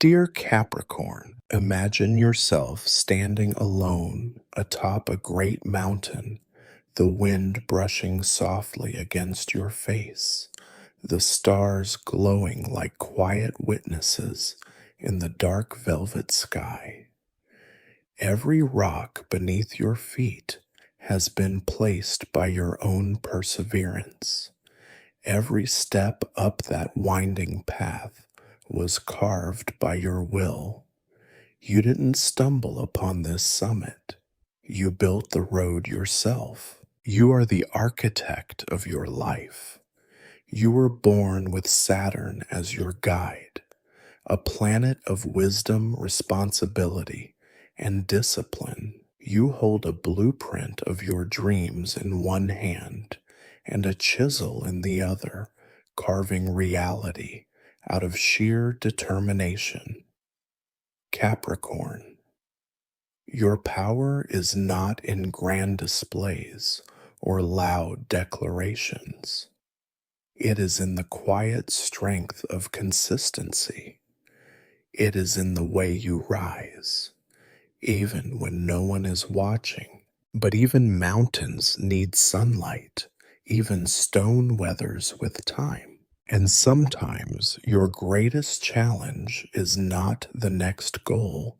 Dear Capricorn, imagine yourself standing alone atop a great mountain, the wind brushing softly against your face, the stars glowing like quiet witnesses in the dark velvet sky. Every rock beneath your feet has been placed by your own perseverance. Every step up that winding path was carved by your will. You didn't stumble upon this summit. You built the road yourself. You are the architect of your life. You were born with Saturn as your guide, a planet of wisdom, responsibility, and discipline. You hold a blueprint of your dreams in one hand and a chisel in the other, carving reality out of sheer determination. Capricorn, your power is not in grand displays or loud declarations. It is in the quiet strength of consistency. It is in the way you rise, even when no one is watching. But even mountains need sunlight. Even stone weathers with time. And sometimes your greatest challenge is not the next goal,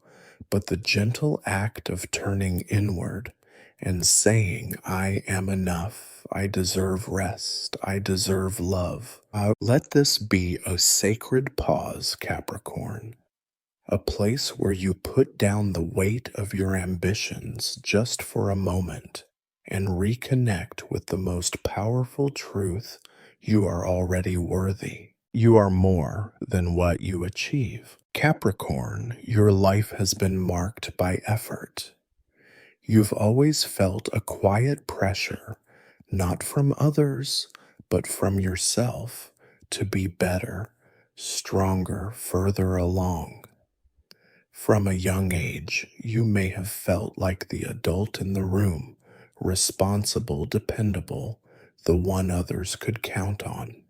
but the gentle act of turning inward and saying, I am enough. I deserve rest. I deserve love. Let this be a sacred pause, Capricorn. A place where you put down the weight of your ambitions just for a moment and reconnect with the most powerful truth: you are already worthy. You are more than what you achieve. Capricorn, your life has been marked by effort. You've always felt a quiet pressure, not from others, but from yourself, to be better, stronger, further along. From a young age, you may have felt like the adult in the room, responsible, dependable, the one others could count on.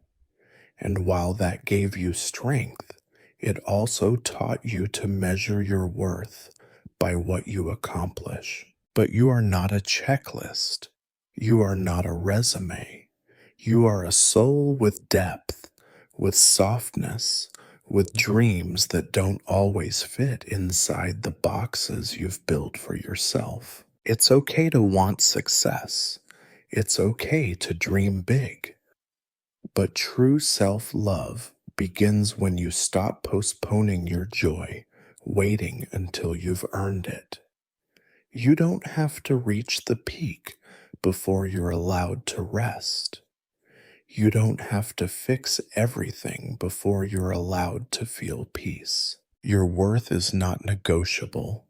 And while that gave you strength, it also taught you to measure your worth by what you accomplish. But you are not a checklist. You are not a resume. You are a soul with depth, with softness, with dreams that don't always fit inside the boxes you've built for yourself. It's okay to want success. It's okay to dream big. But true self-love begins when you stop postponing your joy, waiting until you've earned it. You don't have to reach the peak before you're allowed to rest. You don't have to fix everything before you're allowed to feel peace. Your worth is not negotiable.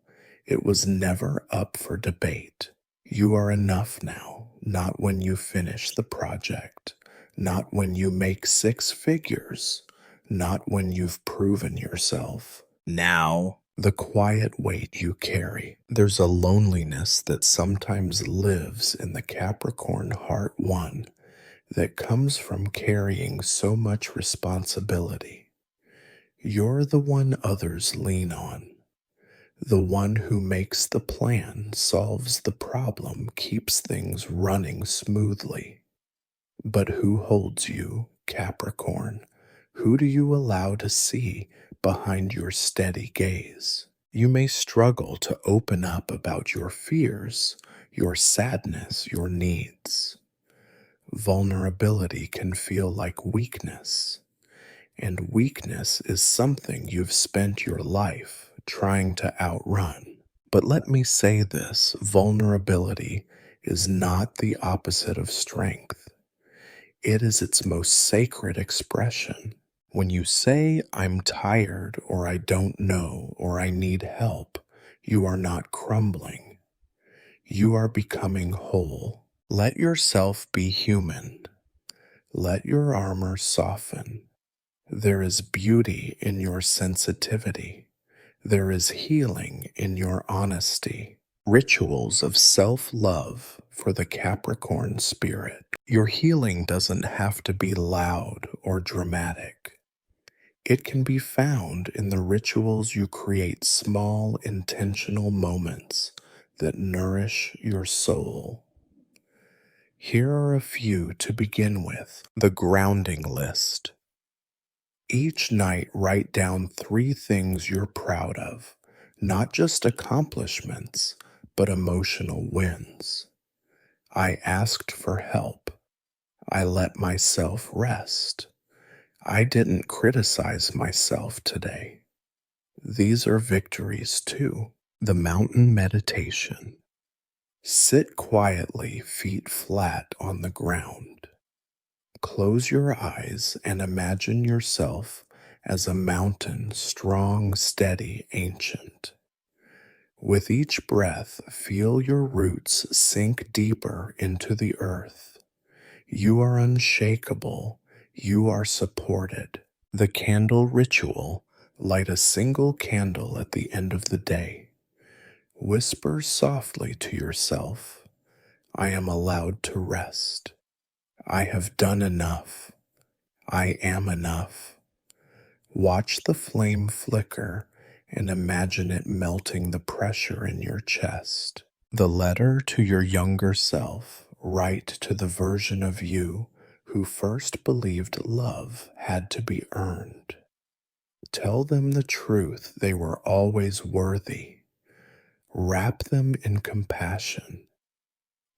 It was never up for debate. You are enough now, not when you finish the project, not when you make 6 figures, not when you've proven yourself. Now, the quiet weight you carry. There's a loneliness that sometimes lives in the Capricorn Heart 1 that comes from carrying so much responsibility. You're the one others lean on, the one who makes the plan, solves the problem, keeps things running smoothly. But who holds you, Capricorn? Who do you allow to see behind your steady gaze? You may struggle to open up about your fears, your sadness, your needs. Vulnerability can feel like weakness, and weakness is something you've spent your life trying to outrun. But let me say this: vulnerability is not the opposite of strength. It is its most sacred expression. When you say, I'm tired, or I don't know, or I need help, you are not crumbling. You are becoming whole. Let yourself be human. Let your armor soften. There is beauty in your sensitivity. There is healing in your honesty. Rituals of self-love for the Capricorn spirit. Your healing doesn't have to be loud or dramatic. It can be found in the rituals you create, small, intentional moments that nourish your soul. Here are a few to begin with. The grounding list. Each night, write down 3 things you're proud of, not just accomplishments, but emotional wins. I asked for help. I let myself rest. I didn't criticize myself today. These are victories too. The mountain meditation. Sit quietly, feet flat on the ground. Close your eyes and imagine yourself as a mountain, strong, steady, ancient. With each breath, feel your roots sink deeper into the earth. You are unshakable. You are supported. The candle ritual. Light a single candle at the end of the day. Whisper softly to yourself, I am allowed to rest. I have done enough. I am enough. Watch the flame flicker and imagine it melting the pressure in your chest. The letter to your younger self. Write to the version of you who first believed love had to be earned. Tell them the truth, they were always worthy. Wrap them in compassion.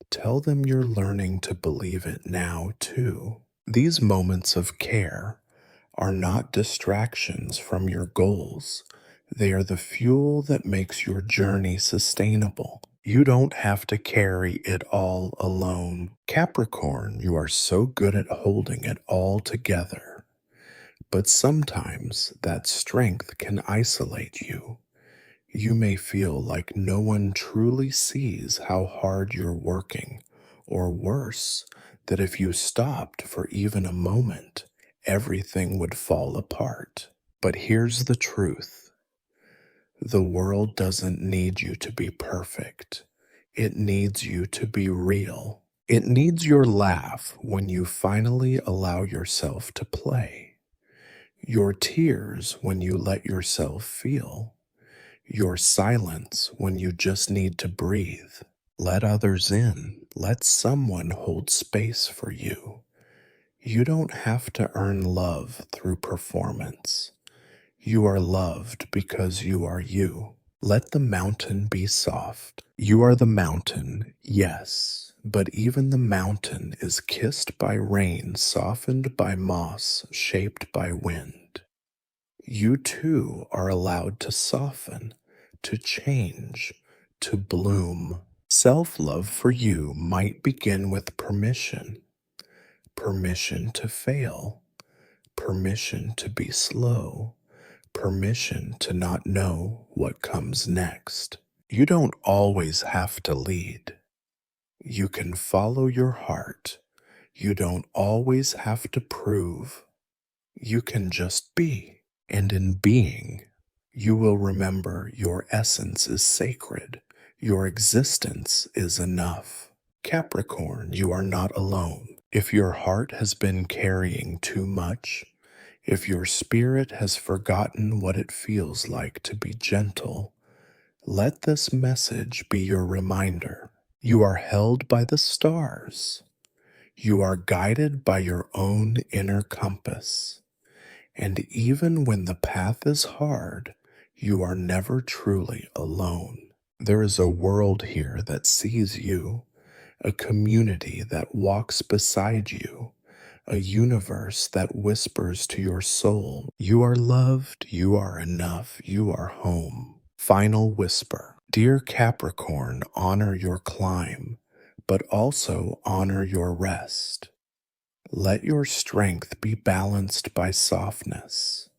Tell them you're learning to believe it now, too. These moments of care are not distractions from your goals. They are the fuel that makes your journey sustainable. You don't have to carry it all alone. Capricorn, you are so good at holding it all together. But sometimes that strength can isolate you. You may feel like no one truly sees how hard you're working, or worse, that if you stopped for even a moment, everything would fall apart. But here's the truth. The world doesn't need you to be perfect. It needs you to be real. It needs your laugh when you finally allow yourself to play. Your tears when you let yourself feel. Your silence when you just need to breathe. Let others in. Let someone hold space for you. You don't have to earn love through performance. You are loved because you are you. Let the mountain be soft. You are the mountain, yes, but even the mountain is kissed by rain, softened by moss, shaped by wind. You too are allowed to soften, to change, to bloom. Self-love for you might begin with permission. Permission to fail. Permission to be slow. Permission to not know what comes next. You don't always have to lead. You can follow your heart. You don't always have to prove. You can just be. And in being, you will remember your essence is sacred. Your existence is enough. Capricorn, you are not alone. If your heart has been carrying too much, if your spirit has forgotten what it feels like to be gentle, let this message be your reminder. You are held by the stars. You are guided by your own inner compass. And even when the path is hard, you are never truly alone. There is a world here that sees you, a community that walks beside you, a universe that whispers to your soul, you are loved, you are enough, you are home. Final whisper. Dear Capricorn, honor your climb, but also honor your rest. Let your strength be balanced by softness.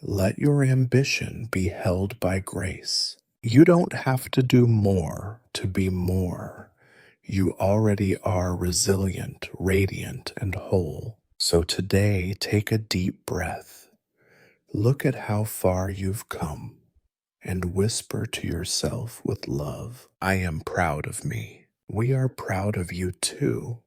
Let your ambition be held by grace. You don't have to do more to be more. You already are resilient, radiant, and whole. So today, take a deep breath. Look at how far you've come and whisper to yourself with love, I am proud of me. We are proud of you too.